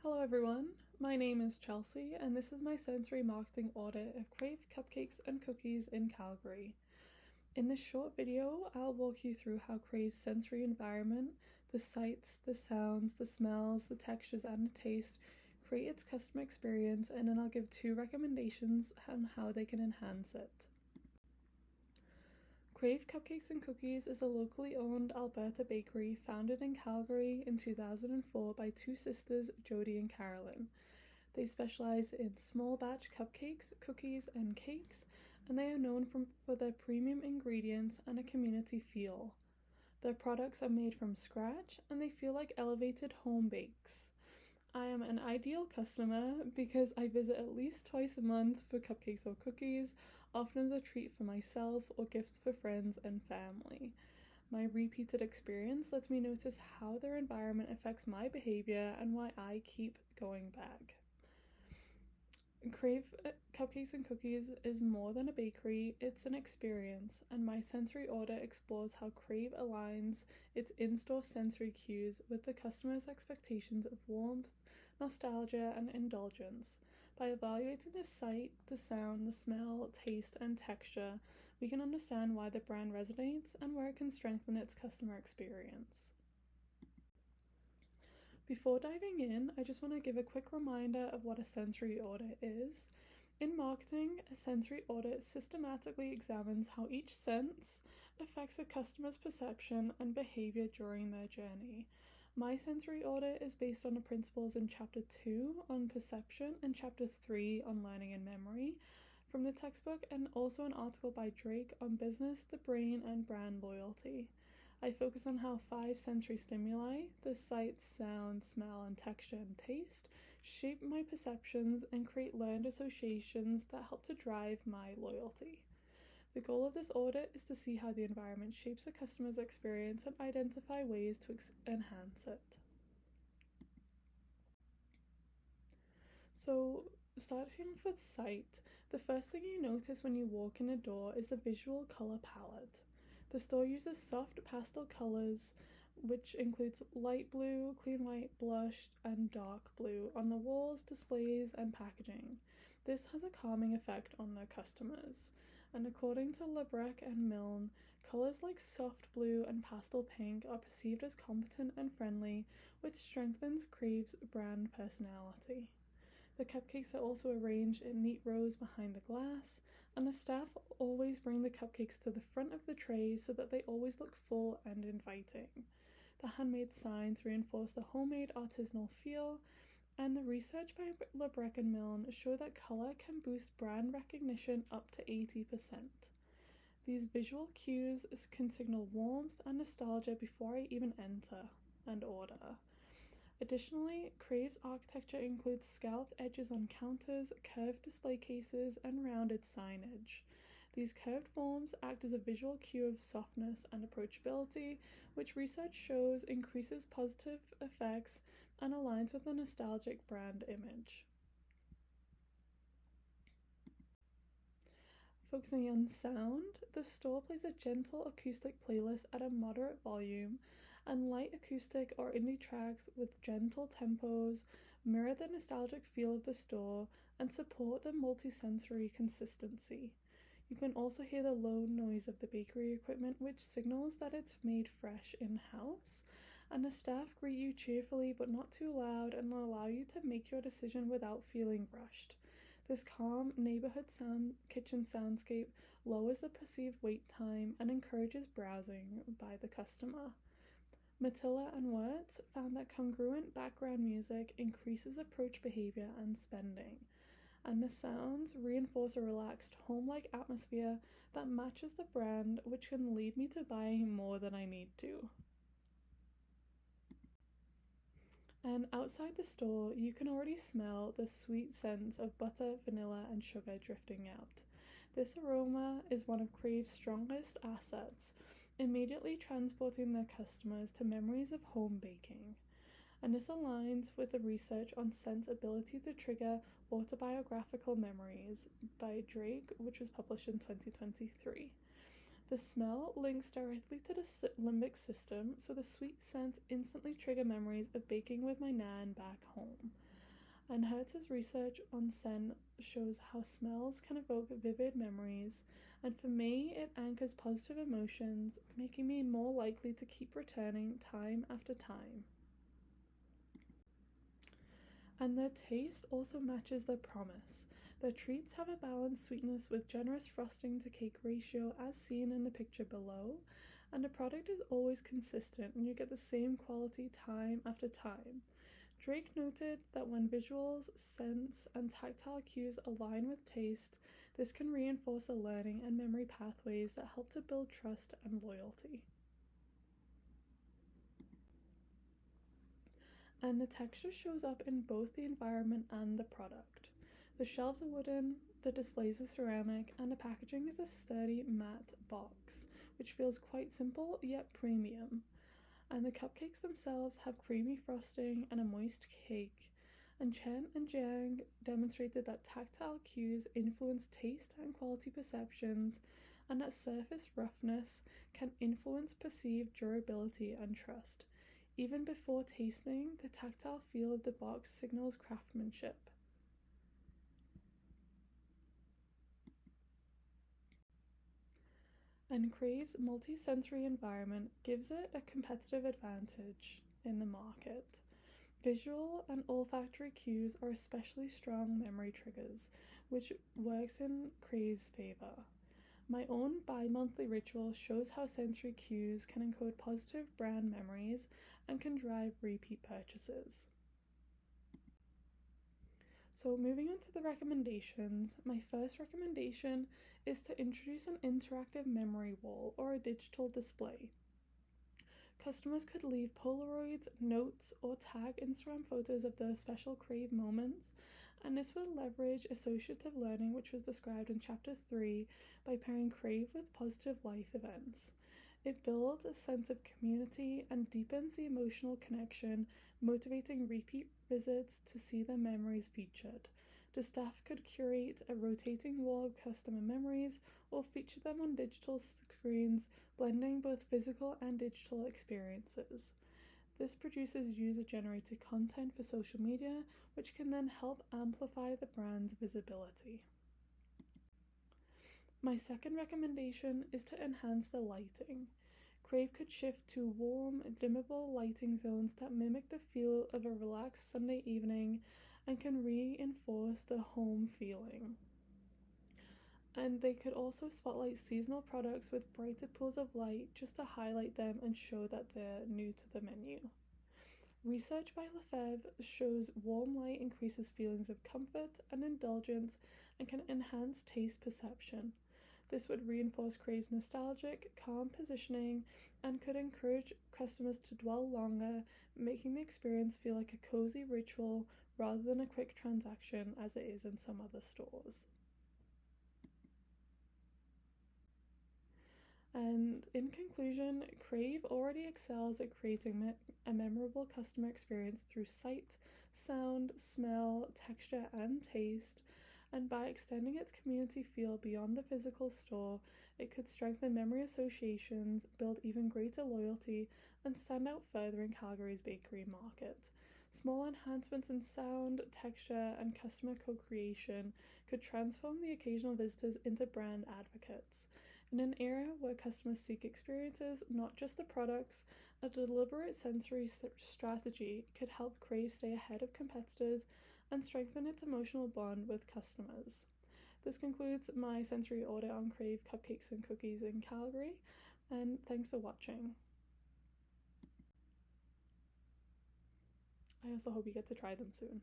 Hello everyone, my name is Chelsea and this is my sensory marketing audit of Crave Cupcakes and Cookies in Calgary. In this short video, I'll walk you through how Crave's sensory environment, the sights, the sounds, the smells, the textures and the taste create its customer experience, and then I'll give 2 recommendations on how they can enhance it. Crave Cupcakes and Cookies is a locally owned Alberta bakery founded in Calgary in 2004 by 2 sisters, Jody and Carolyn. They specialize in small batch cupcakes, cookies, and cakes, and they are known for their premium ingredients and a community feel. Their products are made from scratch, and they feel like elevated home bakes. I am an ideal customer because I visit at least twice a month for cupcakes or cookies, often as a treat for myself or gifts for friends and family. My repeated experience lets me notice how their environment affects my behavior and why I keep going back. Crave Cupcakes and Cookies is more than a bakery, it's an experience, and my sensory audit explores how Crave aligns its in-store sensory cues with the customer's expectations of warmth, nostalgia, and indulgence. By evaluating the sight, the sound, the smell, taste, and texture, we can understand why the brand resonates and where it can strengthen its customer experience. Before diving in, I just want to give a quick reminder of what a sensory audit is. In marketing, a sensory audit systematically examines how each sense affects a customer's perception and behavior during their journey. My sensory audit is based on the principles in Chapter 2 on perception and Chapter 3 on learning and memory from the textbook, and also an article by Drake on business, the brain, and brand loyalty. I focus on how 5 sensory stimuli, the sight, sound, smell, and texture and taste, shape my perceptions and create learned associations that help to drive my loyalty. The goal of this audit is to see how the environment shapes a customer's experience and identify ways to enhance it. So, starting off with sight, the first thing you notice when you walk in the door is the visual color palette. The store uses soft pastel colors, which includes light blue, clean white, blush, and dark blue on the walls, displays, and packaging. This has a calming effect on their customers. And according to Lebrecq and Milne, colors like soft blue and pastel pink are perceived as competent and friendly, which strengthens Crave's brand personality. The cupcakes are also arranged in neat rows behind the glass, and the staff always bring the cupcakes to the front of the tray so that they always look full and inviting. The handmade signs reinforce the homemade artisanal feel, and the research by Lebrecq and Milne show that color can boost brand recognition up to 80%. These visual cues can signal warmth and nostalgia before I even enter and order. Additionally, Crave's architecture includes scalloped edges on counters, curved display cases, and rounded signage. These curved forms act as a visual cue of softness and approachability, which research shows increases positive effects and aligns with a nostalgic brand image. Focusing on sound, the store plays a gentle acoustic playlist at a moderate volume, and light acoustic or indie tracks with gentle tempos mirror the nostalgic feel of the store and support the multisensory consistency. You can also hear the low noise of the bakery equipment, which signals that it's made fresh in-house, and the staff greet you cheerfully but not too loud and allow you to make your decision without feeling rushed. This calm neighborhood kitchen soundscape lowers the perceived wait time and encourages browsing by the customer. Matilda and Wirtz found that congruent background music increases approach behavior and spending, and the sounds reinforce a relaxed home-like atmosphere that matches the brand, which can lead me to buying more than I need to. And outside the store, you can already smell the sweet scents of butter, vanilla, and sugar drifting out. This aroma is one of Crave's strongest assets, immediately transporting their customers to memories of home baking. And this aligns with the research on scent's ability to trigger autobiographical memories by Drake, which was published in 2023. The smell links directly to the limbic system, so the sweet scents instantly trigger memories of baking with my nan back home. And Hertz's research on scent shows how smells can evoke vivid memories, and for me, it anchors positive emotions, making me more likely to keep returning time after time. And their taste also matches their promise. Their treats have a balanced sweetness with generous frosting to cake ratio as seen in the picture below, and the product is always consistent and you get the same quality time after time. Drake noted that when visuals, scents, and tactile cues align with taste, this can reinforce the learning and memory pathways that help to build trust and loyalty. And the texture shows up in both the environment and the product. The shelves are wooden, the displays are ceramic, and the packaging is a sturdy matte box, which feels quite simple yet premium. And the cupcakes themselves have creamy frosting and a moist cake. And Chen and Jiang demonstrated that tactile cues influence taste and quality perceptions, and that surface roughness can influence perceived durability and trust. Even before tasting, the tactile feel of the box signals craftsmanship. And Crave's multi-sensory environment gives it a competitive advantage in the market. Visual and olfactory cues are especially strong memory triggers, which works in Crave's favor. My own bi-monthly ritual shows how sensory cues can encode positive brand memories and can drive repeat purchases. So moving on to the recommendations, my first recommendation is to introduce an interactive memory wall or a digital display. Customers could leave Polaroids, notes, or tag Instagram photos of their special Crave moments, and this would leverage associative learning, which was described in Chapter 3, by pairing Crave with positive life events. It builds a sense of community and deepens the emotional connection, motivating repeat visits to see their memories featured. The staff could curate a rotating wall of customer memories or feature them on digital screens, blending both physical and digital experiences. This produces user-generated content for social media, which can then help amplify the brand's visibility. My second recommendation is to enhance the lighting. Crave could shift to warm, dimmable lighting zones that mimic the feel of a relaxed Sunday evening and can reinforce the home feeling. And they could also spotlight seasonal products with brighter pools of light just to highlight them and show that they're new to the menu. Research by Lefebvre shows warm light increases feelings of comfort and indulgence and can enhance taste perception. This would reinforce Crave's nostalgic, calm positioning and could encourage customers to dwell longer, making the experience feel like a cozy ritual rather than a quick transaction as it is in some other stores. And in conclusion, Crave already excels at creating a memorable customer experience through sight, sound, smell, texture, and taste. And by extending its community feel beyond the physical store, it could strengthen memory associations, build even greater loyalty, and stand out further in Calgary's bakery market. Small enhancements in sound, texture, and customer co-creation could transform the occasional visitors into brand advocates. In an era where customers seek experiences, not just the products, a deliberate sensory strategy could help Crave stay ahead of competitors and strengthen its emotional bond with customers. This concludes my sensory audit on Crave Cupcakes and Cookies in Calgary, and thanks for watching. I also hope you get to try them soon.